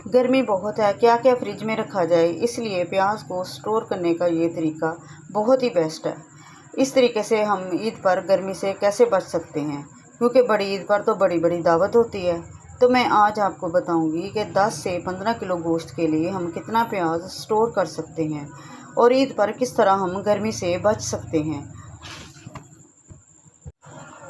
गर्मी बहुत है, क्या क्या फ्रिज में रखा जाए, इसलिए प्याज को स्टोर करने का ये तरीका बहुत ही बेस्ट है। इस तरीके से हम ईद पर गर्मी से कैसे बच सकते हैं, क्योंकि बड़ी ईद पर तो बड़ी बड़ी दावत होती है। तो मैं आज आपको बताऊंगी कि 10 से 15 किलो गोश्त के लिए हम कितना प्याज स्टोर कर सकते हैं और ईद पर किस तरह हम गर्मी से बच सकते हैं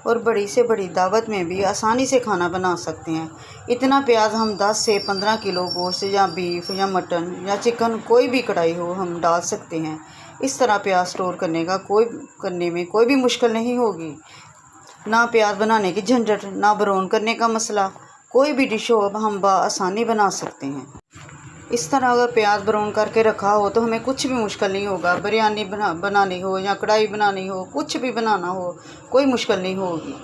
और बड़ी से बड़ी दावत में भी आसानी से खाना बना सकते हैं। इतना प्याज हम 10 से 15 किलो गोश्त या बीफ या मटन या चिकन कोई भी कढ़ाई हो हम डाल सकते हैं। इस तरह प्याज स्टोर करने में कोई भी मुश्किल नहीं होगी। ना प्याज बनाने की झंझट, ना ब्राउन करने का मसला। कोई भी डिश हो अब हम आसानी बना सकते हैं। इस तरह अगर प्याज ब्राउन करके रखा हो तो हमें कुछ भी मुश्किल नहीं होगा। बिरयानी बनानी हो या कढ़ाई बनानी हो, कुछ भी बनाना हो, कोई मुश्किल नहीं होगी।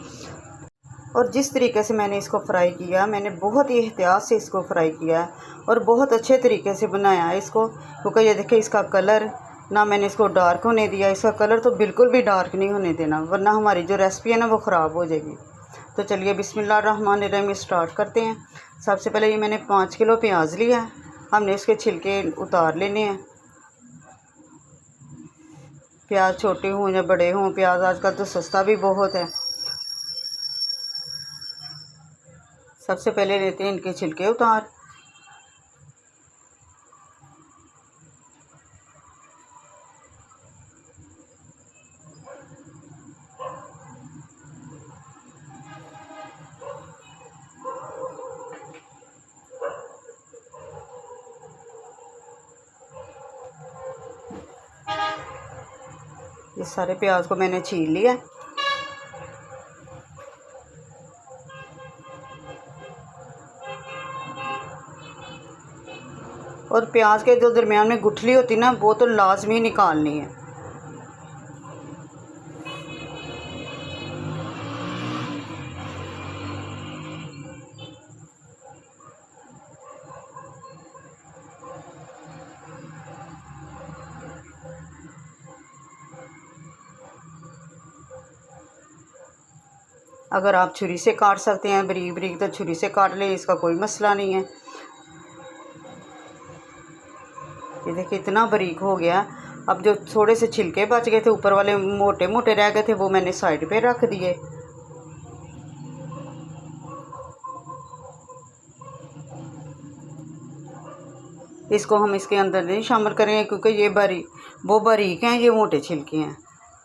और जिस तरीके से मैंने इसको फ्राई किया, मैंने बहुत ही एहतियात से इसको फ्राई किया और बहुत अच्छे तरीके से बनाया है इसको। क्योंकि ये देखिए इसका कलर, ना मैंने इसको डार्क होने दिया। इसका कलर तो बिल्कुल भी डार्क नहीं होने देना, वरना हमारी जो रेसिपी है ना वो ख़राब हो जाएगी। तो चलिए बिस्मिल्लाहिर्रहमानिर्रहीम स्टार्ट करते हैं। सबसे पहले ये मैंने 5 किलो प्याज लिया है। हमने इसके छिलके उतार लेने हैं। प्याज छोटे हों या बड़े हों, प्याज आजकल तो सस्ता भी बहुत है। सबसे पहले लेते हैं इनके छिलके उतार। ये सारे प्याज को मैंने छील लिया। और प्याज के जो दरमियान में गुठली होती है ना, वो तो लाजमी निकालनी है। अगर आप छुरी से काट सकते हैं बारीक बारीक तो छुरी से काट लें, इसका कोई मसला नहीं है। ये देखिए इतना बारीक हो गया। अब जो थोड़े से छिलके बच गए थे, ऊपर वाले मोटे मोटे रह गए थे, वो मैंने साइड पे रख दिए। इसको हम इसके अंदर नहीं शामिल करेंगे, क्योंकि ये बारीक हैं, ये मोटे छिलके हैं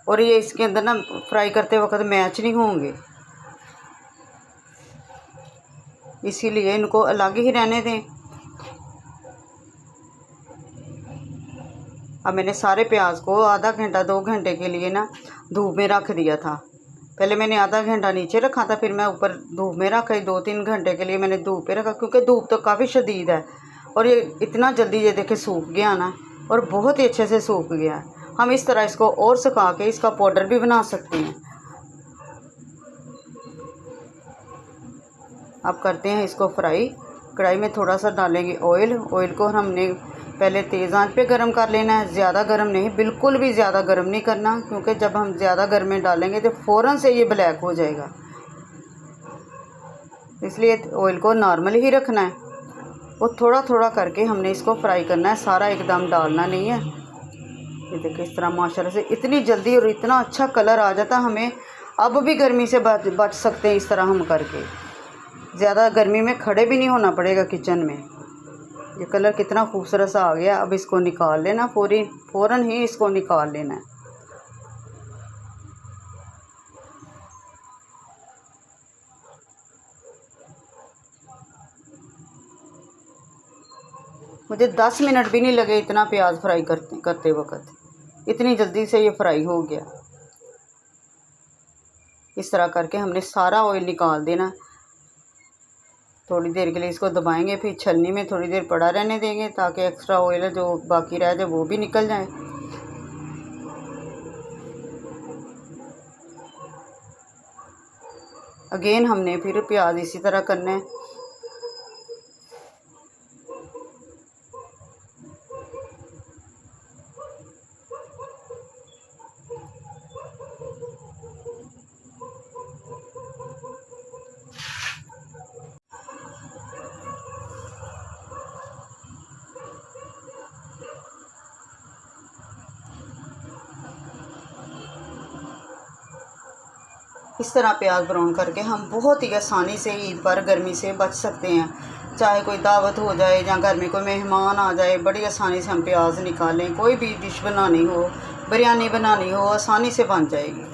और ये इसके अंदर ना फ्राई करते वक्त मैच नहीं होंगे, इसीलिए इनको अलग ही रहने दें। अब मैंने सारे प्याज को आधा घंटा 2 घंटे के लिए ना धूप में रख दिया था। पहले मैंने आधा घंटा नीचे रखा था, फिर मैं ऊपर धूप में रखा। 2-3 घंटे के लिए मैंने धूप पे रखा, क्योंकि धूप तो काफ़ी शदीद है और ये इतना जल्दी ये देखे सूख गया ना, और बहुत ही अच्छे से सूख गया। हम इस तरह इसको और सुखा के इसका पाउडर भी बना सकते हैं। अब करते हैं इसको फ्राई। कढ़ाई में थोड़ा सा डालेंगे ऑयल। ऑयल को हमने पहले तेज़ आंच पे गरम कर लेना है, ज़्यादा गरम नहीं, बिल्कुल भी ज़्यादा गरम नहीं करना, क्योंकि जब हम ज़्यादा गरम में डालेंगे तो फ़ौरन से ये ब्लैक हो जाएगा। इसलिए ऑयल को नॉर्मल ही रखना है। वो थोड़ा थोड़ा करके हमने इसको फ्राई करना है, सारा एकदम डालना नहीं है। ये देखिए इस तरह माशाल्लाह से इतनी जल्दी और इतना अच्छा कलर आ जाता। हमें अब भी गर्मी से बच सकते हैं इस तरह हम करके। ज़्यादा गर्मी में खड़े भी नहीं होना पड़ेगा किचन में। ये कलर कितना खूबसूरत सा आ गया। अब इसको निकाल लेना, फ़ौरन ही इसको निकाल लेना है। मुझे 10 मिनट भी नहीं लगे इतना प्याज फ्राई करते वक्त, इतनी जल्दी से ये फ्राई हो गया। इस तरह करके हमने सारा ऑयल निकाल देना। थोड़ी देर के लिए इसको दबाएंगे, फिर छलनी में थोड़ी देर पड़ा रहने देंगे, ताकि एक्स्ट्रा ऑयल जो बाकी रह जाए वो भी निकल जाए। अगेन हमने फिर प्याज इसी तरह करना है। इस तरह प्याज ब्राउन करके हम बहुत ही आसानी से ईद पर गर्मी से बच सकते हैं। चाहे कोई दावत हो जाए या घर में कोई मेहमान आ जाए, बड़ी आसानी से हम प्याज निकालें। कोई भी डिश बनानी हो, बिरयानी बनानी हो, आसानी से बन जाएगी।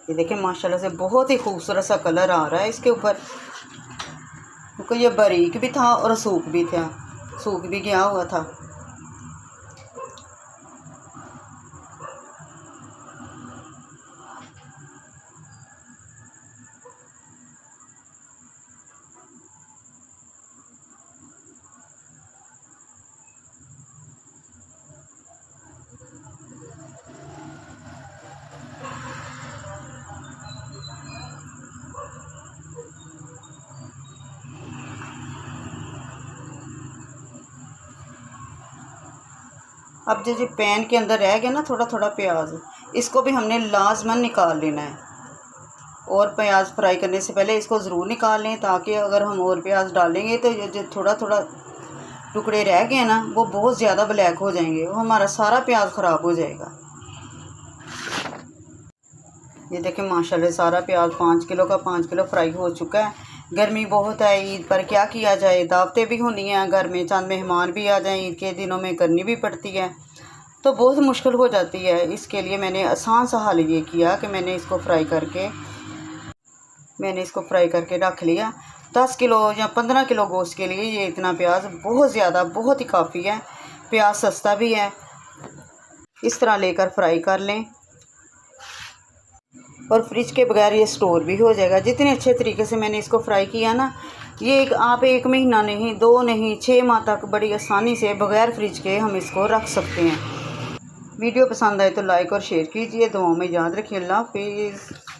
ये देखिए माशाल्लाह से बहुत ही खूबसूरत सा कलर आ रहा है इसके ऊपर, क्योंकि ये बारीक भी था और सूख भी था, सूख भी गया हुआ था। अब जो पैन के अंदर रह गया ना थोड़ा थोड़ा प्याज, इसको भी हमने लाजमन निकाल लेना है। और प्याज फ्राई करने से पहले इसको ज़रूर निकाल लें, ताकि अगर हम और प्याज डालेंगे तो जो थोड़ा थोड़ा टुकड़े रह गए ना, वो बहुत ज़्यादा ब्लैक हो जाएंगे, वो हमारा सारा प्याज ख़राब हो जाएगा। ये देखें माशाल्लाह सारा प्याज 5 किलो का 5 किलो फ्राई हो चुका है। गर्मी बहुत है, ईद पर क्या किया जाए, दावतें भी होनी हैं घर में, चंद मेहमान भी आ जाएं, ईद के दिनों में करनी भी पड़ती है, तो बहुत मुश्किल हो जाती है। इसके लिए मैंने आसान सा हल ये किया कि मैंने इसको फ्राई करके रख लिया। 10 किलो या 15 किलो गोश्त के लिए ये इतना प्याज बहुत ज़्यादा, बहुत ही काफ़ी है। प्याज सस्ता भी है। इस तरह लेकर फ्राई कर लें और फ्रिज के बगैर ये स्टोर भी हो जाएगा। जितने अच्छे तरीके से मैंने इसको फ्राई किया ना, ये आप 1 महीना नहीं, 2 नहीं, 6 माह तक बड़ी आसानी से बगैर फ्रिज के हम इसको रख सकते हैं। वीडियो पसंद आए तो लाइक और शेयर कीजिए। दुआओं में याद रखिए। अल्लाह हाफिज़।